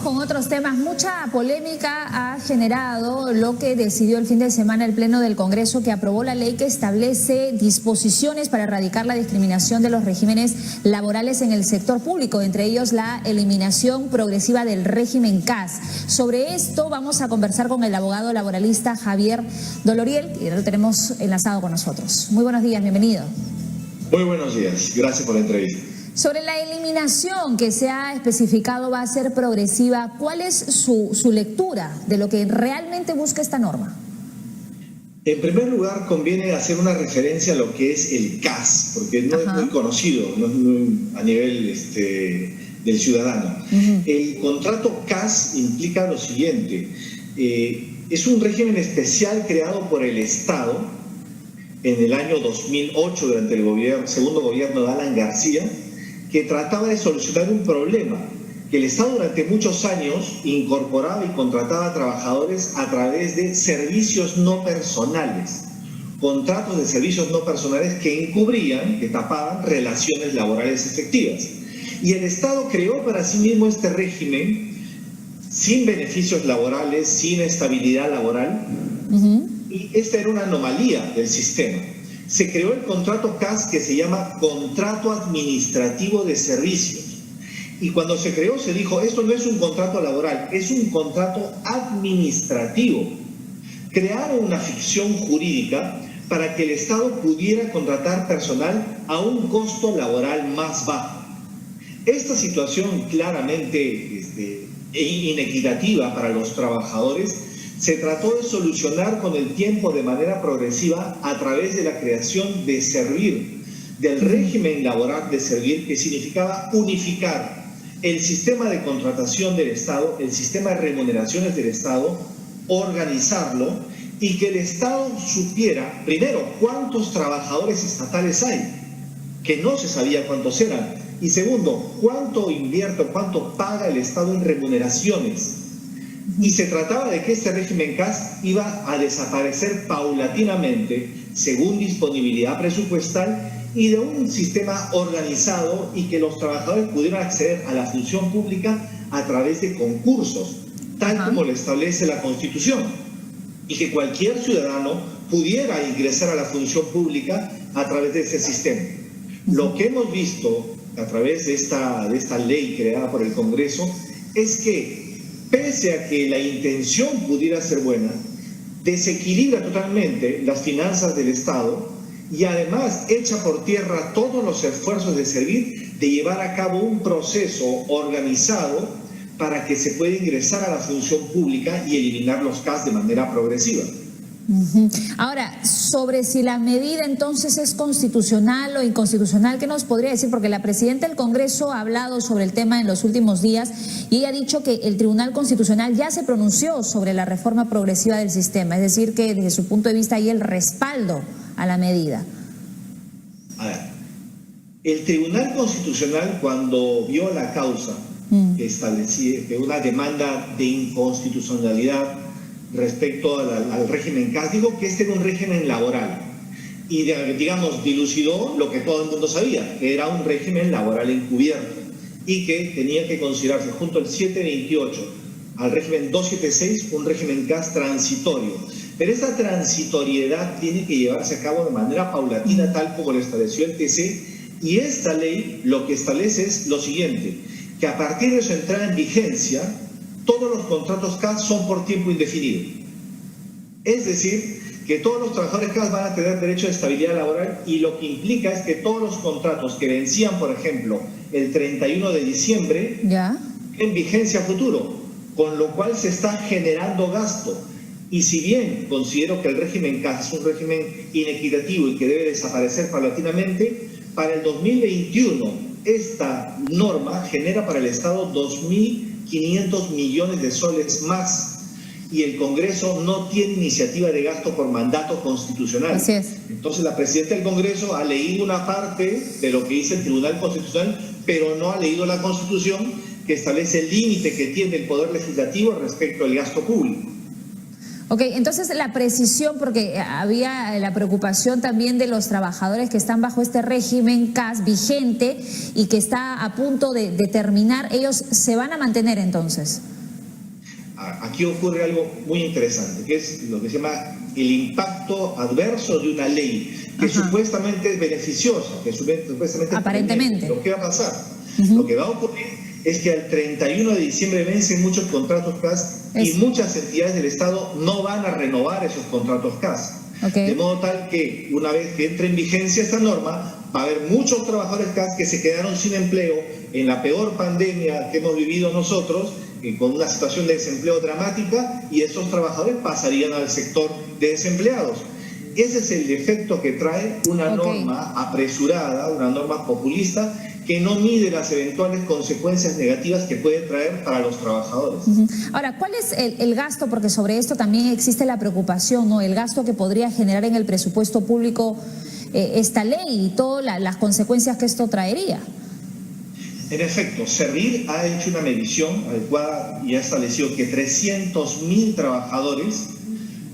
con otros temas. Mucha polémica ha generado lo que decidió el fin de semana el Pleno del Congreso, que aprobó la ley que establece disposiciones para erradicar la discriminación de los regímenes laborales en el sector público, entre ellos la eliminación progresiva del régimen CAS. Sobre esto vamos a conversar con el abogado laboralista Javier Doloriel, y lo tenemos enlazado con nosotros. Muy buenos días, bienvenido. Muy buenos días, gracias por la entrevista. Sobre la eliminación que se ha especificado va a ser progresiva, ¿cuál es su lectura de lo que realmente busca esta norma? En primer lugar, conviene hacer una referencia a lo que es el CAS, porque no es muy conocido a nivel del ciudadano. El contrato CAS implica lo siguiente: es un régimen especial creado por el Estado en el año 2008 durante el segundo gobierno de Alan García, que trataba de solucionar un problema, que el Estado durante muchos años incorporaba y contrataba a trabajadores a través de servicios no personales, contratos de servicios no personales que encubrían, que tapaban relaciones laborales efectivas. Y el Estado creó para sí mismo este régimen sin beneficios laborales, sin estabilidad laboral, y esta era una anomalía del sistema. Se creó el contrato CAS, que se llama Contrato Administrativo de Servicios. Y cuando se creó se dijo, esto no es un contrato laboral, es un contrato administrativo. Crearon una ficción jurídica para que el Estado pudiera contratar personal a un costo laboral más bajo. Esta situación claramente inequitativa para los trabajadores se trató de solucionar con el tiempo de manera progresiva a través de la creación de Servir, del régimen laboral de Servir, que significaba unificar el sistema de contratación del Estado, el sistema de remuneraciones del Estado, organizarlo y que el Estado supiera, primero, cuántos trabajadores estatales hay, que no se sabía cuántos eran, y segundo, cuánto invierte, cuánto paga el Estado en remuneraciones. Y se trataba de que este régimen CAS iba a desaparecer paulatinamente según disponibilidad presupuestal y de un sistema organizado, y que los trabajadores pudieran acceder a la función pública a través de concursos, tal como lo establece la Constitución, y que cualquier ciudadano pudiera ingresar a la función pública a través de ese sistema. Lo que hemos visto a través de esta ley creada por el Congreso es que, pese a que la intención pudiera ser buena, desequilibra totalmente las finanzas del Estado y además echa por tierra todos los esfuerzos de Servir de llevar a cabo un proceso organizado para que se pueda ingresar a la función pública y eliminar los CAS de manera progresiva. Ahora, sobre si la medida entonces es constitucional o inconstitucional, ¿qué nos podría decir? Porque la presidenta del Congreso ha hablado sobre el tema en los últimos días y ella ha dicho que el Tribunal Constitucional ya se pronunció sobre la reforma progresiva del sistema, es decir, que desde su punto de vista hay el respaldo a la medida. A ver, el Tribunal Constitucional, cuando vio la causa que establecía que una demanda de inconstitucionalidad respecto al régimen CAS, dijo que este era un régimen laboral y, digamos, dilucidó lo que todo el mundo sabía, que era un régimen laboral encubierto y que tenía que considerarse junto al 728 al régimen 276 un régimen CAS transitorio. Pero esta transitoriedad tiene que llevarse a cabo de manera paulatina, tal como lo estableció el TC, y esta ley lo que establece es lo siguiente: que a partir de su entrada en vigencia todos los contratos CAS son por tiempo indefinido. Es decir, que todos los trabajadores CAS van a tener derecho a estabilidad laboral, y lo que implica es que todos los contratos que vencían, por ejemplo, el 31 de diciembre, en vigencia futuro, con lo cual se está generando gasto. Y si bien considero que el régimen CAS es un régimen inequitativo y que debe desaparecer paulatinamente, para el 2021 esta norma genera para el Estado 2.500 millones de soles más, y el Congreso no tiene iniciativa de gasto por mandato constitucional. Así es. Entonces la presidenta del Congreso ha leído una parte de lo que dice el Tribunal Constitucional, pero no ha leído la Constitución, que establece el límite que tiene el Poder Legislativo respecto al gasto público. Ok, entonces la precisión, porque había la preocupación también de los trabajadores que están bajo este régimen CAS vigente y que está a punto de terminar, ¿ellos se van a mantener entonces? aquí ocurre algo muy interesante, que es lo que se llama el impacto adverso de una ley que supuestamente es beneficiosa, que supuestamente aparentemente. Lo que va a pasar, lo que va a ocurrir es que al 31 de diciembre vencen muchos contratos CAS y muchas entidades del Estado no van a renovar esos contratos CAS. De modo tal que una vez que entre en vigencia esta norma, va a haber muchos trabajadores CAS que se quedaron sin empleo en la peor pandemia que hemos vivido nosotros, con una situación de desempleo dramática, y esos trabajadores pasarían al sector de desempleados. Ese es el efecto que trae una norma apresurada, una norma populista, que no mide las eventuales consecuencias negativas que puede traer para los trabajadores. Ahora, ¿cuál es el gasto? Porque sobre esto también existe la preocupación, ¿no? El gasto que podría generar en el presupuesto público esta ley y todas las consecuencias que esto traería. En efecto, Servir ha hecho una medición adecuada y ha establecido que 300.000 trabajadores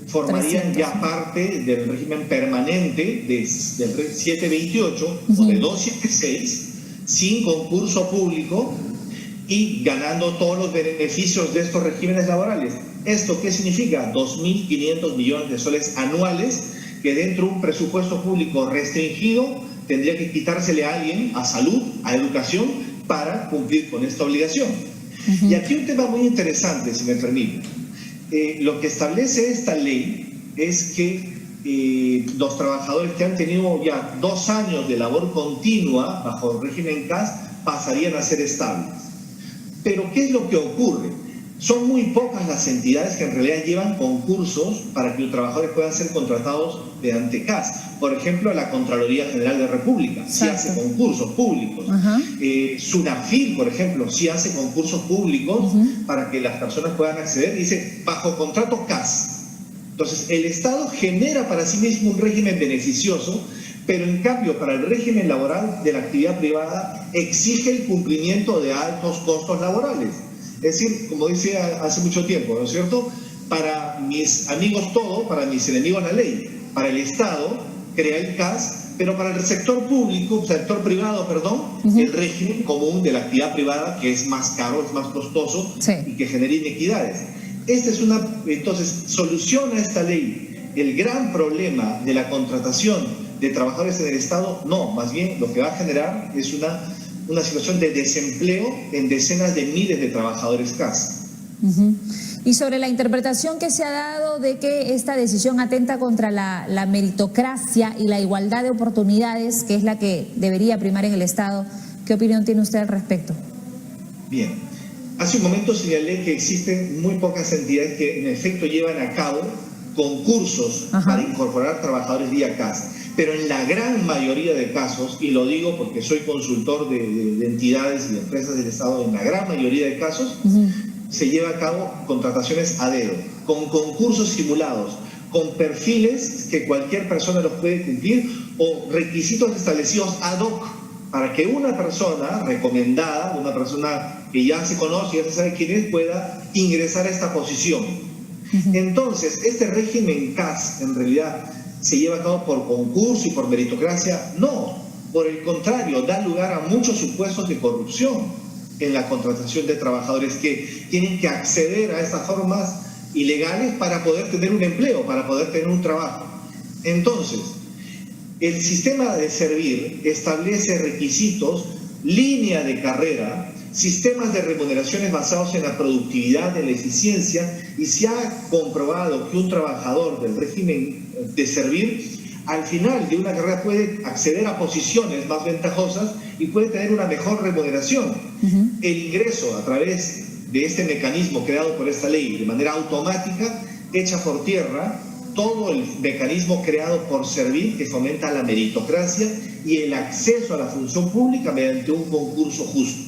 formarían ya parte del régimen permanente del 728 o de 276 sin concurso público y ganando todos los beneficios de estos regímenes laborales. ¿Esto qué significa? 2.500 millones de soles anuales que dentro de un presupuesto público restringido tendría que quitársele a alguien, a salud, a educación, para cumplir con esta obligación. Y aquí un tema muy interesante, si me permite. Lo que establece esta ley es que los trabajadores que han tenido ya 2 años de labor continua bajo el régimen CAS pasarían a ser estables. Pero ¿qué es lo que ocurre? Son muy pocas las entidades que en realidad llevan concursos para que los trabajadores puedan ser contratados mediante CAS. Por ejemplo, la Contraloría General de la República sí hace concursos públicos. SUNAFIL, por ejemplo, sí hace concursos públicos para que las personas puedan acceder, dice, bajo contrato CAS. Entonces, el Estado genera para sí mismo un régimen beneficioso, pero en cambio, para el régimen laboral de la actividad privada, exige el cumplimiento de altos costos laborales. Es decir, como decía hace mucho tiempo, ¿no es cierto? Para mis amigos todo, para mis enemigos la ley. Para el Estado, crea el CAS, pero para el sector público, sector privado, perdón, el régimen común de la actividad privada, que es más caro, es más costoso y que genera inequidades. Entonces, soluciona esta ley el gran problema de la contratación de trabajadores en el Estado. No, más bien lo que va a generar es una situación de desempleo en decenas de miles de trabajadores CAS. Y sobre la interpretación que se ha dado de que esta decisión atenta contra la meritocracia y la igualdad de oportunidades, que es la que debería primar en el Estado, ¿qué opinión tiene usted al respecto? Bien, hace un momento señalé que existen muy pocas entidades que en efecto llevan a cabo concursos para incorporar trabajadores vía CAS. Pero en la gran mayoría de casos, y lo digo porque soy consultor de entidades y de empresas del Estado, en la gran mayoría de casos se lleva a cabo contrataciones a dedo, con concursos simulados, con perfiles que cualquier persona los puede cumplir o requisitos establecidos ad hoc para que una persona recomendada, una persona que ya se conoce, ya se sabe quién es, pueda ingresar a esta posición. Entonces, este régimen CAS en realidad se lleva a cabo por concurso y por meritocracia. No, por el contrario, da lugar a muchos supuestos de corrupción en la contratación de trabajadores que tienen que acceder a estas formas ilegales para poder tener un empleo, para poder tener un trabajo. Entonces, el sistema de Servir establece requisitos, línea de carrera, sistemas de remuneraciones basados en la productividad, en la eficiencia, y se ha comprobado que un trabajador del régimen de Servir al final de una carrera puede acceder a posiciones más ventajosas y puede tener una mejor remuneración. El ingreso a través de este mecanismo creado por esta ley de manera automática echa por tierra todo el mecanismo creado por Servir, que fomenta la meritocracia y el acceso a la función pública mediante un concurso justo.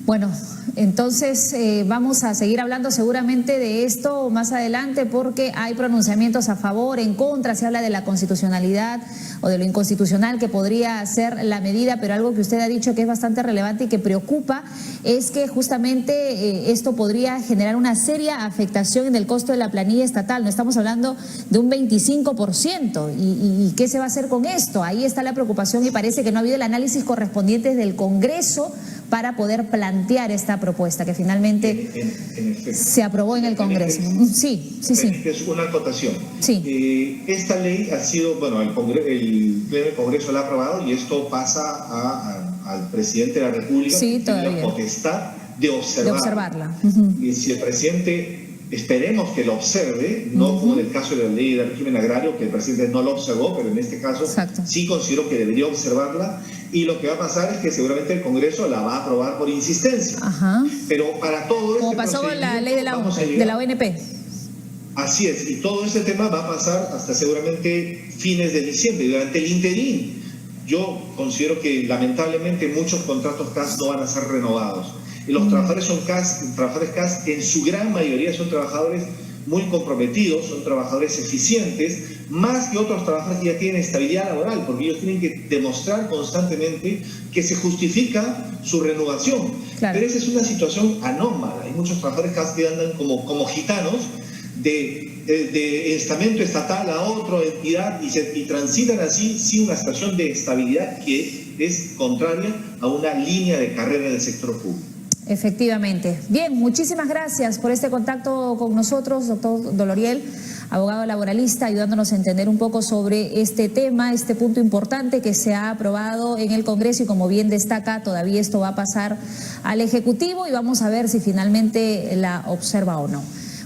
Bueno, entonces vamos a seguir hablando seguramente de esto más adelante, porque hay pronunciamientos a favor, en contra, se habla de la constitucionalidad o de lo inconstitucional que podría ser la medida, pero algo que usted ha dicho que es bastante relevante y que preocupa es que justamente esto podría generar una seria afectación en el costo de la planilla estatal. No estamos hablando de un 25%. ¿Y qué se va a hacer con esto? Ahí está la preocupación y parece que no ha habido el análisis correspondiente del Congreso para poder plantear esta propuesta que finalmente se aprobó en el Congreso. Sí. Es una acotación. Sí. Esta ley ha sido, bueno, el Pleno del Congreso la ha aprobado y esto pasa al presidente de la República, sí, que tiene la potestad de observarla. Y si el presidente, esperemos que lo observe, no como en el caso de la ley del régimen agrario, que el presidente no lo observó, pero en este caso sí considero que debería observarla, y lo que va a pasar es que seguramente el Congreso la va a aprobar por insistencia. Pero para todo como pasó con la ley de la ONP. Así es, y todo este tema va a pasar hasta seguramente fines de diciembre. Durante el interín, yo considero que lamentablemente muchos contratos CAS no van a ser renovados. Y los trabajadores CAS en su gran mayoría son trabajadores muy comprometidos, son trabajadores eficientes, más que otros trabajadores que ya tienen estabilidad laboral, porque ellos tienen que demostrar constantemente que se justifica su renovación. Pero esa es una situación anómala. Hay muchos trabajadores CAS que andan como gitanos de estamento estatal a otra entidad y transitan así sin una situación de estabilidad que es contraria a una línea de carrera del sector público. Efectivamente. Bien, muchísimas gracias por este contacto con nosotros, doctor Doloriel, abogado laboralista, ayudándonos a entender un poco sobre este tema, este punto importante que se ha aprobado en el Congreso y como bien destaca, todavía esto va a pasar al Ejecutivo y vamos a ver si finalmente la observa o no.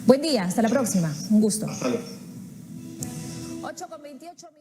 Buen día, hasta la próxima. Un gusto. Hasta luego. 8:28 minutos.